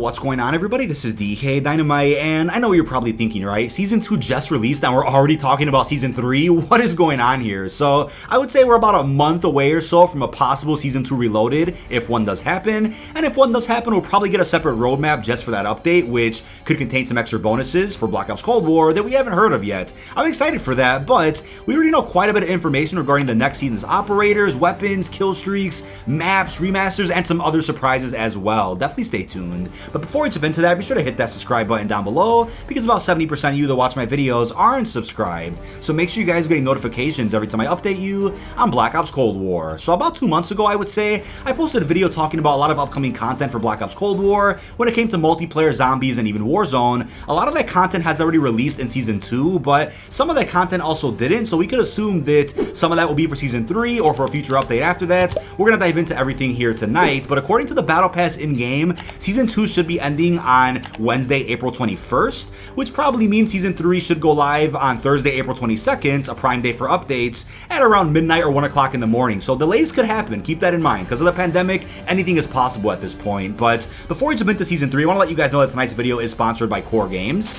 What's going on, everybody? This is dkdynamite, and I know what you're probably thinking, right? Season 2 just released and we're already talking about Season 3? What is going on here? So I would say we're about a month away or so from a possible Season 2 Reloaded, if one does happen. And if one does happen, we'll probably get a separate roadmap just for that update, which could contain some extra bonuses for Black Ops Cold War that we haven't heard of yet. I'm excited for that, but we already know quite a bit of information regarding the next season's operators, weapons, killstreaks, maps, remasters, and some other surprises as well. Definitely stay tuned. But before we jump into that, be sure to hit that subscribe button down below, because about 70% of you that watch my videos aren't subscribed. So make sure you guys are getting notifications every time I update you on Black Ops Cold War. So about 2 months ago, I would say, I posted a video talking about a lot of upcoming content for Black Ops Cold War when it came to multiplayer, zombies, and even Warzone. A lot of that content has already released in Season 2, but some of that content also didn't, so we could assume that some of that will be for Season 3 or for a future update after that. We're going to dive into everything here tonight, but according to the Battle Pass in-game, Season 2 should be ending on Wednesday, April 21st, which probably means Season 3 should go live on Thursday, April 22nd, a prime day for updates, at around midnight or 1 o'clock in the morning. So delays could happen, keep that in mind. Because of the pandemic, anything is possible at this point. But before we jump into Season 3, I want to let you guys know that tonight's video is sponsored by Core Games.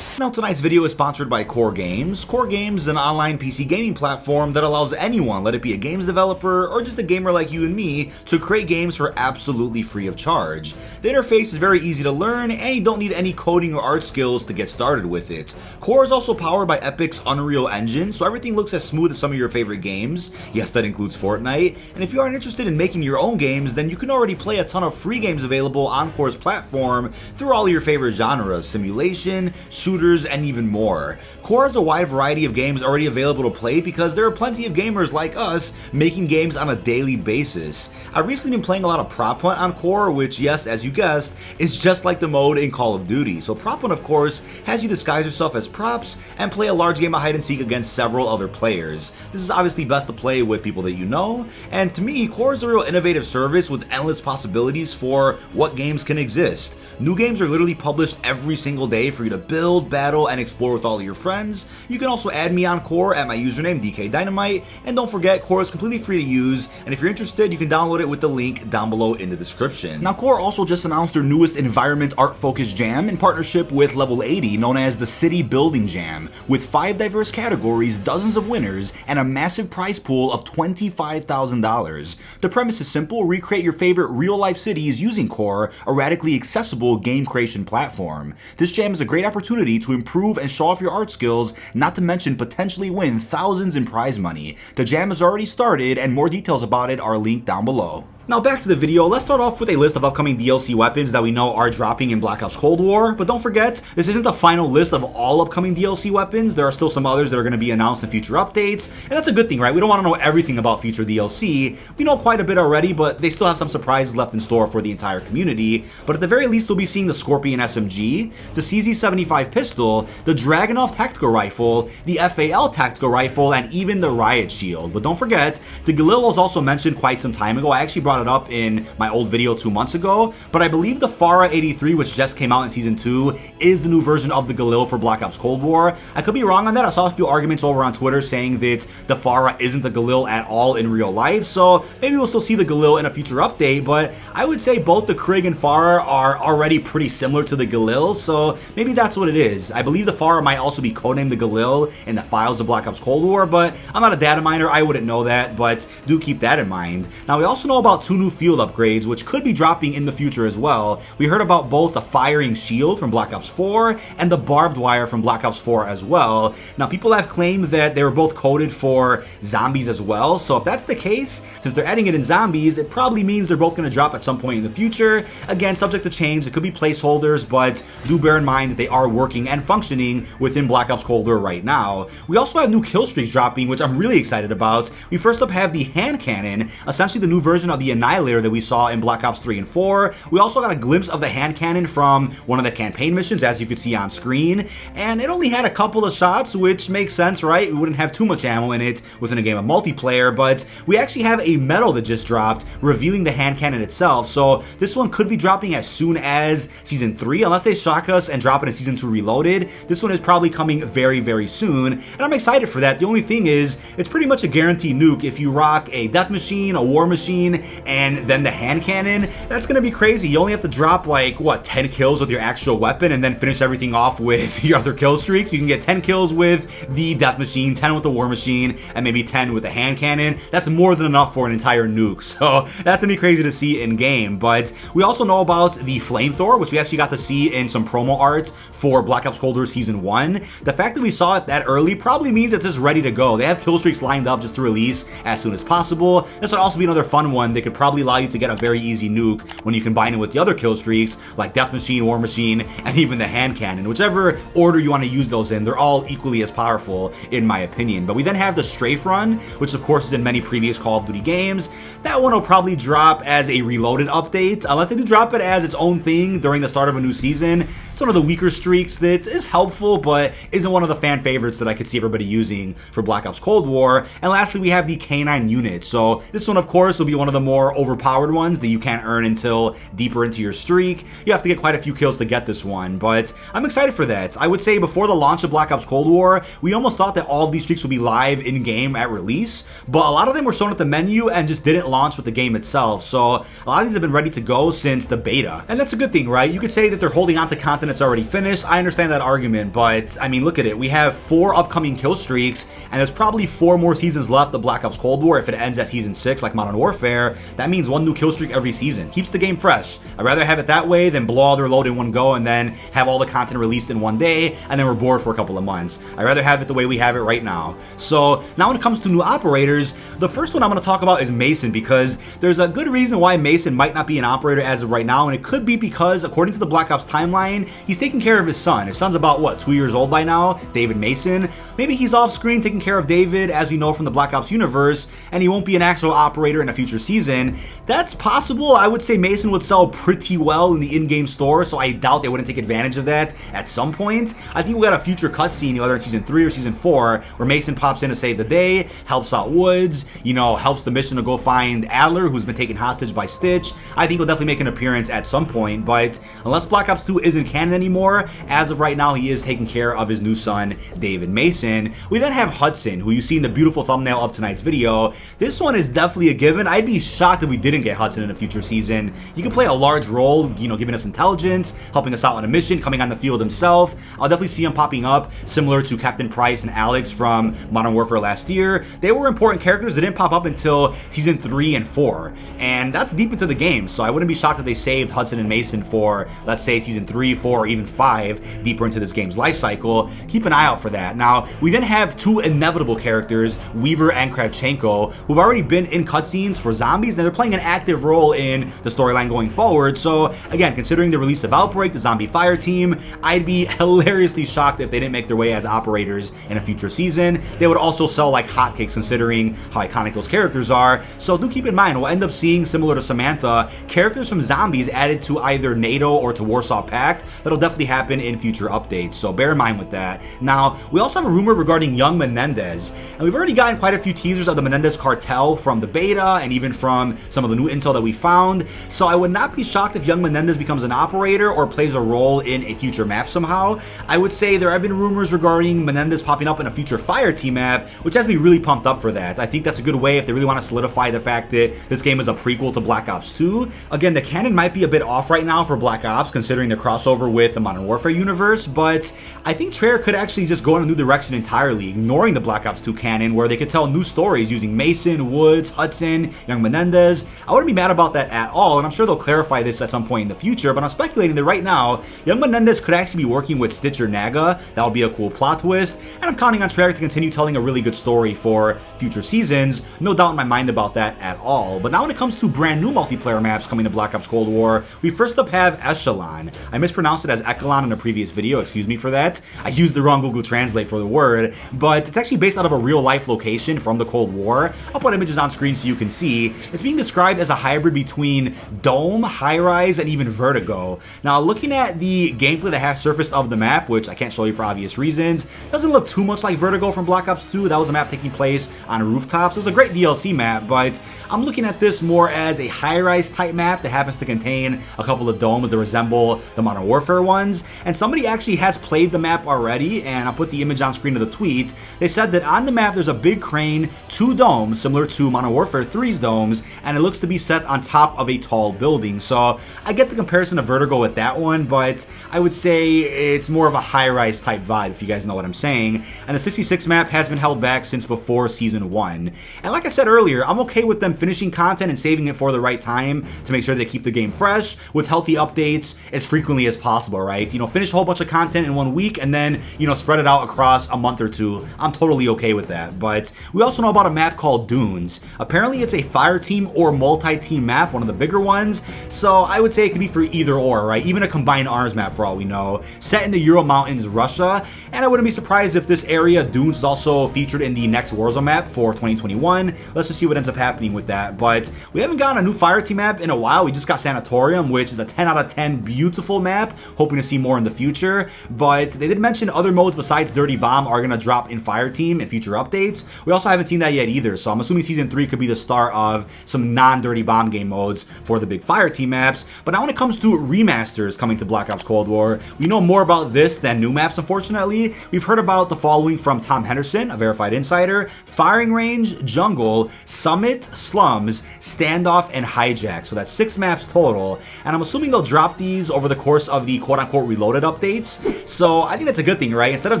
Now, tonight's video is sponsored by Core Games. Core Games is an online PC gaming platform that allows anyone, let it be a games developer or just a gamer like you and me, to create games for absolutely free of charge. The interface is very easy to learn, and you don't need any coding or art skills to get started with it. Core is also powered by Epic's Unreal Engine, so everything looks as smooth as some of your favorite games. Yes, that includes Fortnite. And if you aren't interested in making your own games, then you can already play a ton of free games available on Core's platform through all of your favorite genres: simulation, shooters, and even more. Core has a wide variety of games already available to play because there are plenty of gamers like us making games on a daily basis. I've recently been playing a lot of Prop Hunt on Core, which, yes, as you guessed, is just like the mode in Call of Duty. So Prop Hunt, of course, has you disguise yourself as props and play a large game of hide and seek against several other players. This is obviously best to play with people that you know, and to me, Core is a real innovative service with endless possibilities for what games can exist. New games are literally published every single day for you to build, battle, and explore with all of your friends. You can also add me on Core at my username dkdynamite, and don't forget, Core is completely free to use, and if you're interested, you can download it with the link down below in the description. Now, Core also just announced their newest environment art focused jam in partnership with Level 80, known as the City Building Jam, with 5 diverse categories, dozens of winners, and a massive prize pool of $25,000. The premise is simple: recreate your favorite real-life cities using Core, a radically accessible game creation platform. This jam is a great opportunity to improve and show off your art skills, not to mention potentially win thousands in prize money. The jam has already started, and more details about it are linked down below. Now back to the video, let's start off with a list of upcoming DLC weapons that we know are dropping in Black Ops Cold War, but don't forget, this isn't the final list of all upcoming DLC weapons. There are still some others that are going to be announced in future updates, and that's a good thing, right? We don't want to know everything about future DLC. We know quite a bit already, but they still have some surprises left in store for the entire community. But at the very least, we'll be seeing the Scorpion SMG, the CZ75 pistol, the Dragunov tactical rifle, the FAL tactical rifle, and even the Riot Shield. But don't forget, the Galil was also mentioned quite some time ago. I actually brought it up in my old video 2 months ago, but I believe the Farah 83, which just came out in Season 2, is the new version of the Galil for Black Ops Cold War. I could be wrong on that. I saw a few arguments over on Twitter saying that the Farah isn't the Galil at all in real life, so maybe we'll still see the Galil in a future update, but I would say both the Krig and Farah are already pretty similar to the Galil, so maybe that's what it is. I believe the Farah might also be codenamed the Galil in the files of Black Ops Cold War, but I'm not a data miner, I wouldn't know that, but do keep that in mind. Now, we also know about 2 new field upgrades, which could be dropping in the future as well. We heard about both the firing shield from Black Ops 4 and the barbed wire from Black Ops 4 as well. Now, people have claimed that they were both coded for zombies as well, so if that's the case, since they're adding it in zombies, it probably means they're both going to drop at some point in the future. Again, subject to change, it could be placeholders, but do bear in mind that they are working and functioning within Black Ops Cold War right now. We also have new killstreaks dropping, which I'm really excited about. We first up have the hand cannon, essentially the new version of the Annihilator that we saw in Black Ops 3 and 4. We also got a glimpse of the hand cannon from one of the campaign missions, as you can see on screen, and it only had a couple of shots, which makes sense, right? We wouldn't have too much ammo in it within a game of multiplayer, but we actually have a medal that just dropped revealing the hand cannon itself, so this one could be dropping as soon as Season 3, unless they shock us and drop it in Season 2 Reloaded. This one is probably coming very, very soon, and I'm excited for that. The only thing is, it's pretty much a guaranteed nuke if you rock a death machine, a war machine, and then the hand cannon, that's gonna be crazy. You only have to drop like, what, 10 kills with your actual weapon and then finish everything off with your other kill streaks. You can get 10 kills with the death machine, 10 with the war machine, and maybe 10 with the hand cannon. That's more than enough for an entire nuke, so that's gonna be crazy to see in game. But we also know about the flamethrower, which we actually got to see in some promo art for Black Ops Cold War Season 1. The fact that we saw it that early probably means it's just ready to go. They have kill streaks lined up just to release as soon as possible. This would also be another fun one that could probably allow you to get a very easy nuke when you combine it with the other kill streaks like death machine, war machine, and even the hand cannon. Whichever order you want to use those in, they're all equally as powerful in my opinion. But we then have the strafe run, which of course is in many previous Call of Duty games. That one will probably drop as a reloaded update, unless they do drop it as its own thing during the start of a new season. It's one of the weaker streaks that is helpful, but isn't one of the fan favorites that I could see everybody using for Black Ops Cold War. And lastly, we have the K9 unit. So this one, of course, will be one of the more overpowered ones that you can't earn until deeper into your streak. You have to get quite a few kills to get this one, but I'm excited for that. I would say before the launch of Black Ops Cold War, we almost thought that all of these streaks would be live in-game at release, but a lot of them were shown at the menu and just didn't launch with the game itself. So a lot of these have been ready to go since the beta, and that's a good thing, right? You could say that they're holding on to content that's already finished. I understand that argument, but I mean, look at it. We have 4 upcoming kill streaks, and there's probably 4 more seasons left of Black Ops Cold War. If it ends at Season 6 like Modern Warfare, that means 1 new kill streak every season. Keeps the game fresh. I'd rather have it that way than blow all their load in one go and then have all the content released in one day, and then we're bored for a couple of months. I'd rather have it the way we have it right now. So now when it comes to new operators, the first one I'm going to talk about is Mason, because there's a good reason why Mason might not be an operator as of right now, and it could be because, according to the Black Ops timeline, he's taking care of his son. His son's about, what, 2 years old by now? David Mason. Maybe he's off screen taking care of David, as we know from the Black Ops universe, and he won't be an actual operator in a future season. That's possible. I would say Mason would sell pretty well in the in-game store, so I doubt they wouldn't take advantage of that at some point. I think we got a future cutscene, whether in Season 3 or Season 4, where Mason pops in to save the day, helps out Woods, helps the mission to go find Adler, who's been taken hostage by Stitch. I think he'll definitely make an appearance at some point, but unless Black Ops 2 isn't canon anymore, as of right now, he is taking care of his new son, David Mason. We then have Hudson, who you see in the beautiful thumbnail of tonight's video. This one is definitely a given. I'd be shocked if we didn't get Hudson in a future season. He could play a large role, giving us intelligence, helping us out on a mission, coming on the field himself. I'll definitely see him popping up, similar to Captain Price and Alex from Modern Warfare last year. They were important characters that didn't pop up until Season 3 and 4, and that's deep into the game, so I wouldn't be shocked if they saved Hudson and Mason for, let's say, Season 3, 4, or even 5, deeper into this game's life cycle. Keep an eye out for that. Now, we then have 2 inevitable characters, Weaver and Kravchenko, who've already been in cutscenes for zombies, and they're playing an active role in the storyline going forward. So, again, considering the release of Outbreak, the zombie fire team, I'd be hilariously shocked if they didn't make their way as operators in a future season. They would also sell like hotcakes considering how iconic those characters are. So do keep in mind, we'll end up seeing, similar to Samantha, characters from zombies added to either NATO or to Warsaw Pact. That'll definitely happen in future updates, so bear in mind with that. Now, we also have a rumor regarding young Menendez, and we've already gotten quite a few teasers of the Menendez cartel from the beta and even from some of the new intel that we found, so I would not be shocked if young Menendez becomes an operator or plays a role in a future map somehow. I would say there have been rumors regarding Menendez popping up in a future fire team map, which has me really pumped up for that. I think that's a good way if they really want to solidify the fact that this game is a prequel to Black Ops 2. Again, the canon might be a bit off right now for Black Ops, considering the crossover with the Modern Warfare universe, but I think Treyarch could actually just go in a new direction entirely, ignoring the Black Ops 2 canon, where they could tell new stories using Mason, Woods, Hudson, young Menendez. I wouldn't be mad about that at all, and I'm sure they'll clarify this at some point in the future, but I'm speculating that right now, young Menendez could actually be working with Stitch or Naga. That would be a cool plot twist, and I'm counting on Treyarch to continue telling a really good story for future seasons. No doubt in my mind about that at all. But now when it comes to brand new multiplayer maps coming to Black Ops Cold War, we first up have Echelon. I mispronounced it as Echelon in a previous video, excuse me for that. I used the wrong Google Translate for the word, but it's actually based out of a real life location from the Cold War. I'll put images on screen so you can see. It's being described as a hybrid between Dome, High-Rise, and even Vertigo. Now, looking at the gameplay that has surfaced of the map, which I can't show you for obvious reasons, doesn't look too much like Vertigo from Black Ops 2. That was a map taking place on rooftops. It was a great DLC map, but I'm looking at this more as a high-rise type map that happens to contain a couple of domes that resemble the Modern Warfare Warfare ones, and somebody actually has played the map already, and I'll put the image on screen of the tweet. They said that on the map there's a big crane, 2 domes, similar to Modern Warfare 3's domes, and it looks to be set on top of a tall building. So I get the comparison of Vertigo with that one, but I would say it's more of a high-rise type vibe, if you guys know what I'm saying. And the 6v6 map has been held back since before Season 1. And like I said earlier, I'm okay with them finishing content and saving it for the right time to make sure they keep the game fresh with healthy updates as frequently as possible, right? You know, finish a whole bunch of content in 1 week and then, you know, spread it out across a month or 2. I'm totally okay with that. But we also know about a map called Dunes. Apparently it's a fire team or multi-team map, one of the bigger ones. So I would say it could be for either or, right? Even a combined arms map for all we know. Set in the Ural Mountains, Russia. And I wouldn't be surprised if this area, Dunes, is also featured in the next Warzone map for 2021. Let's just see what ends up happening with that. But we haven't gotten a new fire team map in a while. We just got Sanatorium, which is a 10 out of 10 beautiful map. Hoping to see more in the future. But they did mention other modes besides Dirty Bomb are going to drop in fire team in future updates. We also haven't seen that yet either. So I'm assuming Season 3 could be the start of some non-Dirty Bomb game modes for the big fire team maps. But now when it comes to remasters coming to Black Ops Cold War, we know more about this than new maps, unfortunately. We've heard about the following from Tom Henderson, a verified insider: Firing Range, Jungle, Summit, Slums, Standoff, and Hijack. So that's 6 maps total. And I'm assuming they'll drop these over the course of the quote-unquote reloaded updates. So I think that's a good thing, right? Instead of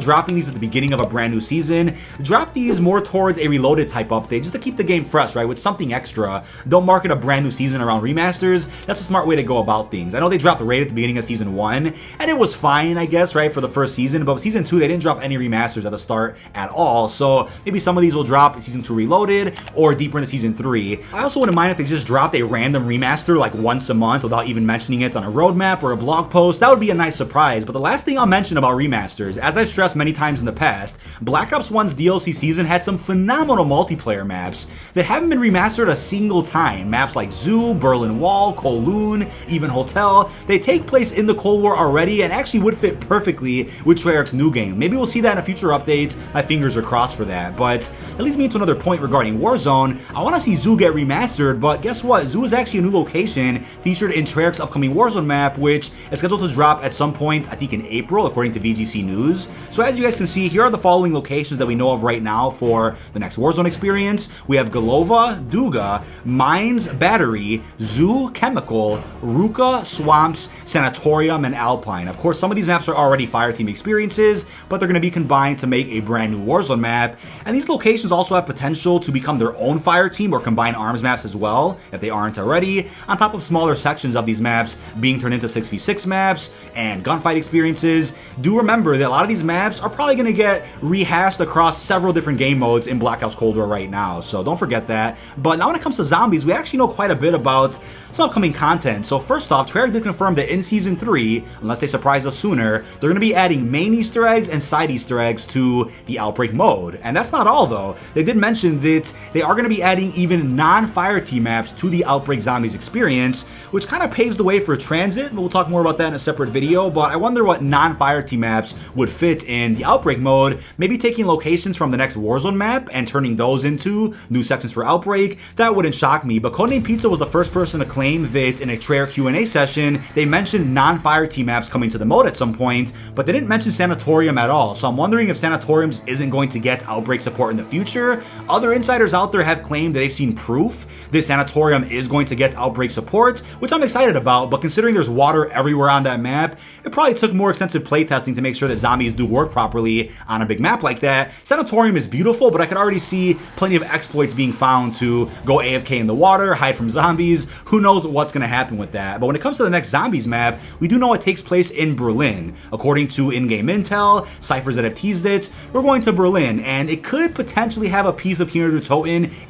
dropping these at the beginning of a brand new season, drop these more towards a reloaded type update just to keep the game fresh, right? With something extra. Don't market a brand new season around remasters. That's a smart way to go about things. I know they dropped the raid at the beginning of Season 1, and it was fine, I guess, right, for the first season, but with Season 2, they didn't drop any remasters at the start at all, so maybe some of these will drop in Season 2 Reloaded, or deeper into Season 3. I also wouldn't mind if they just dropped a random remaster like once a month without even mentioning it on a roadmap or a blog post. That would be a nice surprise. But the last thing I'll mention about remasters, as I've stressed many times in the past, Black Ops 1's DLC season had some phenomenal multiplayer maps that haven't been remastered a single time. Maps like Zoo, Berlin Wall, Kowloon, even Hotel. They take place in the Cold War already and actually would fit perfectly with Treyarch's new game. Maybe we'll see that in a future update. My fingers are crossed for that. But that leads me to another point regarding Warzone. I want to see Zoo get remastered, but guess what? Zoo is actually a new location featured in Treyarch's upcoming Warzone map, which is scheduled to drop at some point, I think in April, according to VGC News. So as you guys can see, here are the following locations that we know of right now for the next Warzone experience. We have Golova, Duga, Mines, Battery, Zoo, Chemical, Ruka, Swamps, Sanatorium, and Alpine. Of course, some of these maps are already fireteam experiences, but they're going to be combined to make a brand new Warzone map. And these locations also have potential to become their own fireteam or combined arms maps as well, if they aren't already, on top of smaller sections of these maps being turned into 6v6 maps and gunfight experiences. Do remember that a lot of these maps are probably going to get rehashed across several different game modes in Black Ops Cold War right now, so don't forget that. But now when it comes to zombies, we actually know quite a bit about some upcoming content. So first off, Treyarch did confirm that in Season 3, unless they surprise us sooner, they're going to be adding main Easter eggs and side Easter eggs to the Outbreak mode. And that's not all though. They did mention that they are going to be adding even non-fire team maps to the Outbreak Zombies experience, which kind of paves the way for Transit. We'll talk more about that in a separate video, but I wonder what non-fire team maps would fit in the Outbreak mode. Maybe taking locations from the next Warzone map and turning those into new sections for Outbreak. That wouldn't shock me, but Codename Pizza was the first person to claim that in a Treyarch Q&A session, they mentioned non-fire team maps coming to the mode at some point, but they didn't mention Sanatorium at all. So I'm wondering if Sanatoriums isn't going to get Outbreak support in the future. Other insiders out there have claimed that they've seen proof that Sanatorium is going to get Outbreak support, which I'm excited about, but considering there's water everywhere on that map, it probably took more extensive playtesting to make sure that zombies do work properly on a big map like that. Sanatorium is beautiful, but I could already see plenty of exploits being found to go AFK in the water, hide from zombies. Who knows what's going to happen with that. But when it comes to the next Zombies map, we do know it takes place in Berlin. According to in-game intel, ciphers that have teased it, we're going to Berlin, and it could potentially have a piece of Kino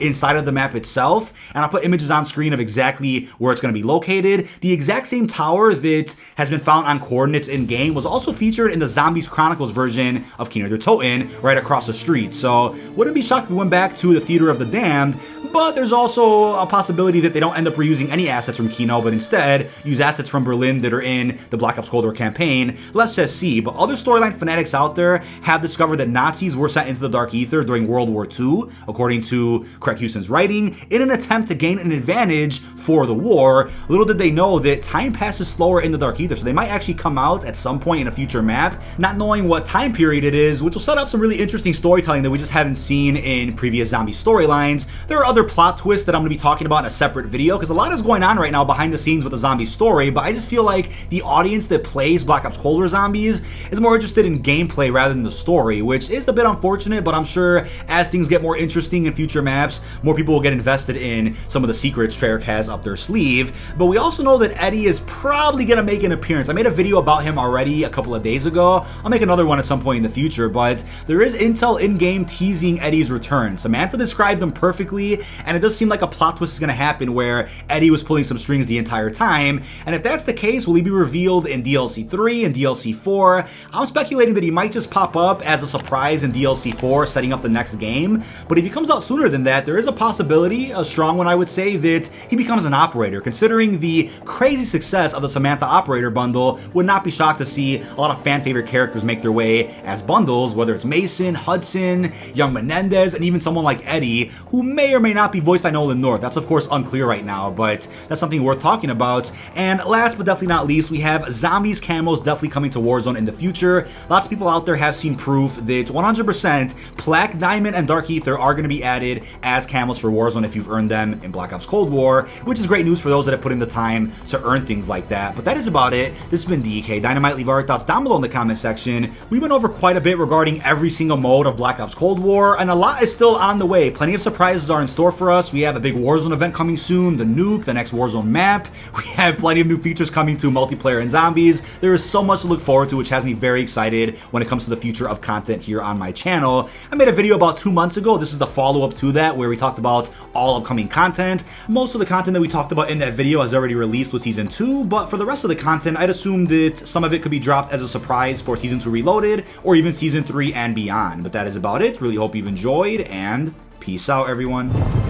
inside of the map itself. And I'll put images on screen of exactly where it's going to be located. The exact same tower that has been found on coordinates in-game was also featured in the Zombies Chronicles version of Kino right across the street. So wouldn't be shocked if we went back to the Theater of the Damned, but there's also a possibility that they don't end up reusing any assets from Kino, but instead use assets from Berlin that are in the Black Ops Cold War campaign. Let's just see. But other storyline fanatics out there have discovered that Nazis were sent into the Dark Aether during World War II, according to Craig Houston's writing, in an attempt to gain an advantage for the war. Little did they know that time passes slower in the Dark Aether, so they might actually come out at some point in a future map, not knowing what time period it is, which will set up some really interesting storytelling that we just haven't seen in previous zombie storylines. There are other plot twists that I'm going to be talking about in a separate video, because a lot is going on right now behind the scenes with the zombie story, but I just feel like the audience that plays Black Ops Cold War Zombies is more interested in gameplay rather than the story, which is a bit unfortunate, but I'm sure as things get more interesting in future maps, more people will get invested in some of the secrets Treyarch has up their sleeve. But we also know that Eddie is probably going to make an appearance. I made a video about him already a couple of days ago. I'll make another one at some point in the future, but there is intel in-game teasing Eddie's return. Samantha described him perfectly, and it does seem like a plot twist is going to happen where Eddie was pulling some strings the entire time. And if that's the case, will he be revealed in DLC 3 and DLC 4? I'm speculating that he might just pop up as a surprise in DLC 4, setting up the next game. But if he comes out sooner than that, there is a possibility, a strong one I would say, that he becomes an operator. Considering the crazy success of the Samantha operator bundle, would not be shocked to see a lot of fan favorite characters make their way as bundles, whether it's Mason, Hudson, young Menendez, and even someone like Eddie, who may or may not be voiced by Nolan North. That's of course unclear right now, but that's something worth talking about. And last but definitely not least, we have zombies camos definitely coming to Warzone in the future. Lots of people out there have seen proof that 100% Black Diamond and Dark Aether are going to be added as camos for Warzone if you've earned them in Black Ops Cold War, which is great news for those that have put in the time to earn things like that. But that is about it. This has been dkdynamite. Leave our thoughts down below in the comment section. We went over quite a bit regarding every single mode of Black Ops Cold War, and a lot is still on the way. Plenty of surprises are in store for us. We have a big Warzone event coming soon, the nuke, the next Warzone map. We have plenty of new features coming to multiplayer and zombies. There is so much to look forward to, which has me very excited when it comes to the future of content here on my channel. I made a video about 2 months ago. This is the follow-up to that, where we talked about all upcoming content. Most of the content that we talked about in that video has already released with Season 2, but for the rest of the content, I'd assume that some of it could be dropped as a surprise for Season 2 Reloaded, or even Season 3 and beyond. But that is about it. Really hope you've enjoyed, and peace out, everyone.